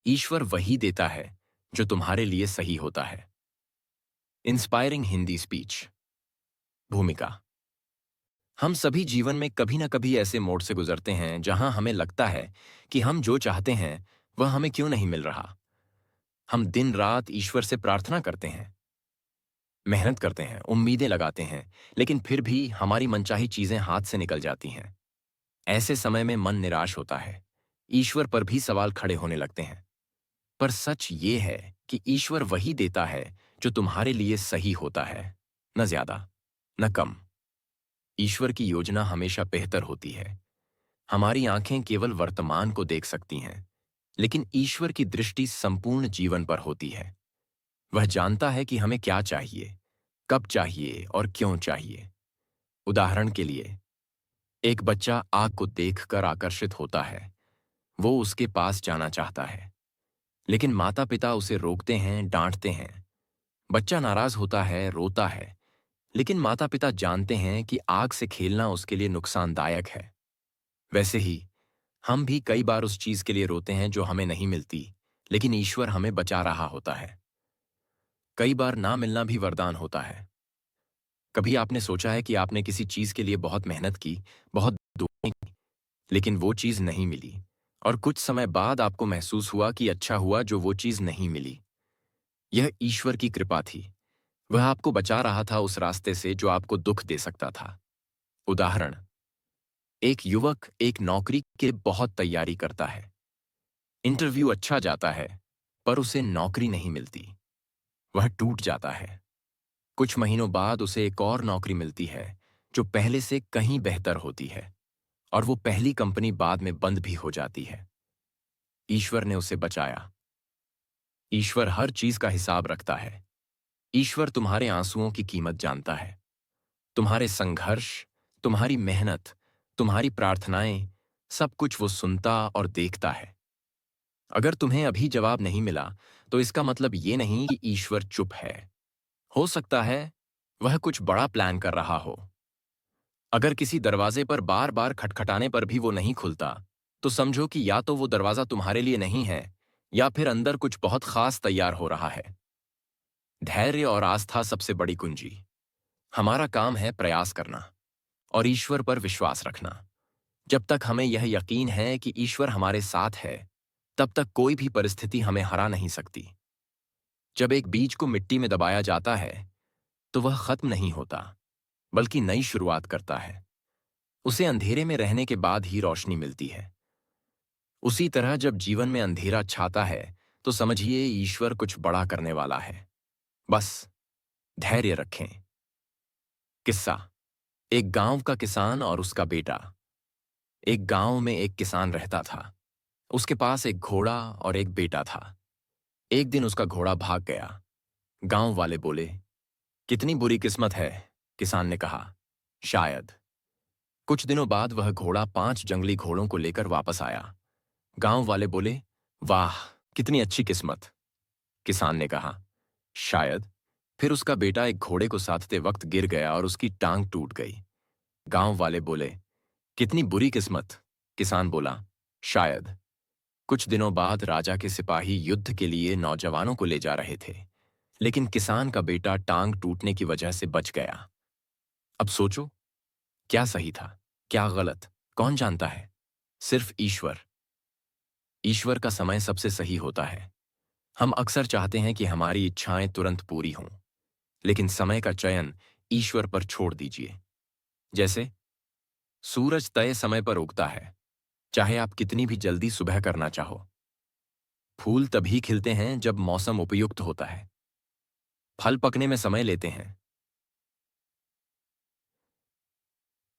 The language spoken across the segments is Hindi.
ईश्वर वही देता है जो तुम्हारे लिए सही होता है। Inspiring Hindi speech. भूमिका। हम सभी जीवन में कभी ना कभी ऐसे मोड़ से गुजरते हैं जहां हमें लगता है कि हम जो चाहते हैं वह हमें क्यों नहीं मिल रहा। हम दिन रात ईश्वर से प्रार्थना करते हैं, मेहनत करते हैं, उम्मीदें लगाते हैं, लेकिन फिर भी हमारी मनचाही चीजें हाथ से निकल जाती हैं। ऐसे समय में मन निराश होता है, ईश्वर पर भी सवाल खड़े होने लगते हैं। पर सच ये है कि ईश्वर वही देता है जो तुम्हारे लिए सही होता है, न ज्यादा न कम। ईश्वर की योजना हमेशा बेहतर होती है। हमारी आंखें केवल वर्तमान को देख सकती हैं, लेकिन ईश्वर की दृष्टि संपूर्ण जीवन पर होती है। वह जानता है कि हमें क्या चाहिए, कब चाहिए और क्यों चाहिए। उदाहरण के लिए, एक बच्चा आग को देखकर आकर्षित होता है। वो उसके पास जाना चाहता है, लेकिन माता पिता उसे रोकते हैं, डांटते हैं। बच्चा नाराज होता है, रोता है, लेकिन माता पिता जानते हैं कि आग से खेलना उसके लिए नुकसानदायक है। वैसे ही हम भी कई बार उस चीज के लिए रोते हैं जो हमें नहीं मिलती, लेकिन ईश्वर हमें बचा रहा होता है। कई बार ना मिलना भी वरदान होता है। कभी आपने सोचा है कि आपने किसी चीज के लिए बहुत मेहनत की, बहुत दुआएं की, लेकिन वो चीज नहीं मिली, और कुछ समय बाद आपको महसूस हुआ कि अच्छा हुआ जो वो चीज नहीं मिली। यह ईश्वर की कृपा थी। वह आपको बचा रहा था उस रास्ते से जो आपको दुख दे सकता था। उदाहरण, एक युवक एक नौकरी के बहुत तैयारी करता है। इंटरव्यू अच्छा जाता है, पर उसे नौकरी नहीं मिलती। वह टूट जाता है। कुछ महीनों बाद उसे एक और नौकरी मिलती है जो पहले से कहीं बेहतर होती है, और वो पहली कंपनी बाद में बंद भी हो जाती है। ईश्वर ने उसे बचाया। ईश्वर हर चीज का हिसाब रखता है। ईश्वर तुम्हारे आंसुओं की कीमत जानता है। तुम्हारे संघर्ष, तुम्हारी मेहनत, तुम्हारी प्रार्थनाएं, सब कुछ वो सुनता और देखता है। अगर तुम्हें अभी जवाब नहीं मिला, तो इसका मतलब ये नहीं कि ईश्वर चुप है। हो सकता है वह कुछ बड़ा प्लान कर रहा हो। अगर किसी दरवाजे पर बार बार खटखटाने पर भी वो नहीं खुलता, तो समझो कि या तो वो दरवाजा तुम्हारे लिए नहीं है, या फिर अंदर कुछ बहुत खास तैयार हो रहा है। धैर्य और आस्था सबसे बड़ी कुंजी। हमारा काम है प्रयास करना और ईश्वर पर विश्वास रखना। जब तक हमें यह यकीन है कि ईश्वर हमारे साथ है, तब तक कोई भी परिस्थिति हमें हरा नहीं सकती। जब एक बीज को मिट्टी में दबाया जाता है, तो वह खत्म नहीं होता, बल्कि नई शुरुआत करता है। उसे अंधेरे में रहने के बाद ही रोशनी मिलती है। उसी तरह जब जीवन में अंधेरा छाता है, तो समझिए ईश्वर कुछ बड़ा करने वाला है। बस धैर्य रखें। किस्सा। एक गांव का किसान और उसका बेटा। एक गांव में एक किसान रहता था। उसके पास एक घोड़ा और एक बेटा था। एक दिन उसका घोड़ा भाग गया। गांव वाले बोले, कितनी बुरी किस्मत है। किसान ने कहा, शायद। कुछ दिनों बाद वह घोड़ा 5 जंगली घोड़ों को लेकर वापस आया। गांव वाले बोले, वाह, कितनी अच्छी किस्मत। किसान ने कहा, शायद। फिर उसका बेटा एक घोड़े को साधते वक्त गिर गया और उसकी टांग टूट गई। गांव वाले बोले, कितनी बुरी किस्मत। किसान बोला, शायद। कुछ दिनों बाद राजा के सिपाही युद्ध के लिए नौजवानों को ले जा रहे थे, लेकिन किसान का बेटा टांग टूटने की वजह से बच गया। अब सोचो, क्या सही था, क्या गलत, कौन जानता है? सिर्फ ईश्वर। ईश्वर का समय सबसे सही होता है। हम अक्सर चाहते हैं कि हमारी इच्छाएं तुरंत पूरी हों, लेकिन समय का चयन ईश्वर पर छोड़ दीजिए। जैसे सूरज तय समय पर उगता है, चाहे आप कितनी भी जल्दी सुबह करना चाहो। फूल तभी खिलते हैं जब मौसम उपयुक्त होता है। फल पकने में समय लेते हैं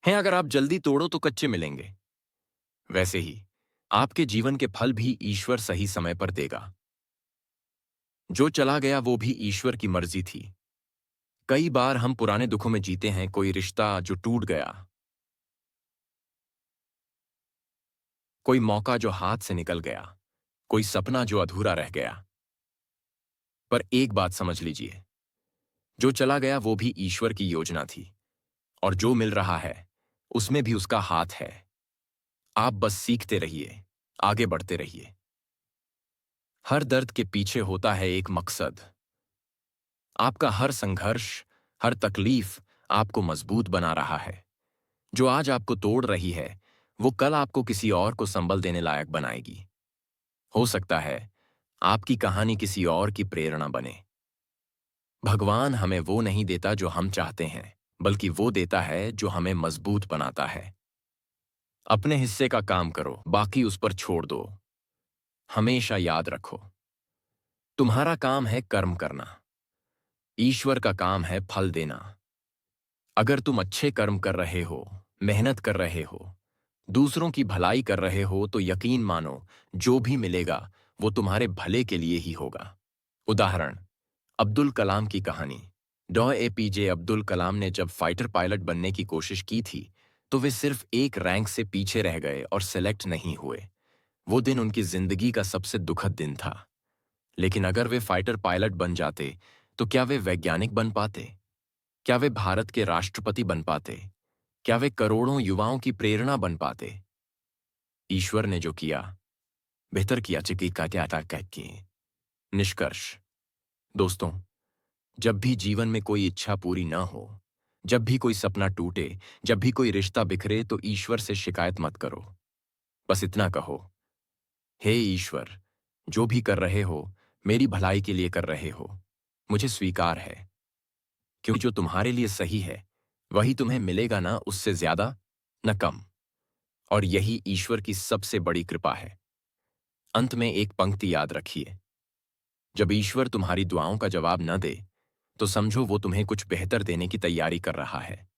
अगर आप जल्दी तोड़ो तो कच्चे मिलेंगे। वैसे ही आपके जीवन के फल भी ईश्वर सही समय पर देगा। जो चला गया वो भी ईश्वर की मर्जी थी। कई बार हम पुराने दुखों में जीते हैं, कोई रिश्ता जो टूट गया, कोई मौका जो हाथ से निकल गया, कोई सपना जो अधूरा रह गया। पर एक बात समझ लीजिए, जो चला गया वो भी ईश्वर की योजना थी, और जो मिल रहा है उसमें भी उसका हाथ है। आप बस सीखते रहिए, आगे बढ़ते रहिए। हर दर्द के पीछे होता है एक मकसद। आपका हर संघर्ष, हर तकलीफ आपको मजबूत बना रहा है। जो आज आपको तोड़ रही है, वो कल आपको किसी और को संबल देने लायक बनाएगी। हो सकता है आपकी कहानी किसी और की प्रेरणा बने। भगवान हमें वो नहीं देता जो हम चाहते हैं, बल्कि वो देता है जो हमें मजबूत बनाता है। अपने हिस्से का काम करो, बाकी उस पर छोड़ दो। हमेशा याद रखो, तुम्हारा काम है कर्म करना, ईश्वर का काम है फल देना। अगर तुम अच्छे कर्म कर रहे हो, मेहनत कर रहे हो, दूसरों की भलाई कर रहे हो, तो यकीन मानो जो भी मिलेगा वो तुम्हारे भले के लिए ही होगा। उदाहरण, अब्दुल कलाम की कहानी। डॉ. APJ अब्दुल कलाम ने जब फाइटर पायलट बनने की कोशिश की थी, तो वे सिर्फ एक रैंक से पीछे रह गए और सेलेक्ट नहीं हुए। वो दिन उनकी जिंदगी का सबसे दुखद दिन था। लेकिन अगर वे फाइटर पायलट बन जाते, तो क्या वे वैज्ञानिक बन पाते? क्या वे भारत के राष्ट्रपति बन पाते? क्या वे करोड़ों युवाओं की प्रेरणा बन पाते? ईश्वर ने जो किया, बेहतर किया चिकी का क्या था कहके। निष्कर्ष, दोस्तों, जब भी जीवन में कोई इच्छा पूरी न हो, जब भी कोई सपना टूटे, जब भी कोई रिश्ता बिखरे, तो ईश्वर से शिकायत मत करो। बस इतना कहो, हे ईश्वर, जो भी कर रहे हो मेरी भलाई के लिए कर रहे हो, मुझे स्वीकार है। क्योंकि जो तुम्हारे लिए सही है वही तुम्हें मिलेगा, ना उससे ज्यादा न कम। और यही ईश्वर की सबसे बड़ी कृपा है। अंत में एक पंक्ति याद रखिए, जब ईश्वर तुम्हारी दुआओं का जवाब न दे, तो समझो वो तुम्हें कुछ बेहतर देने की तैयारी कर रहा है।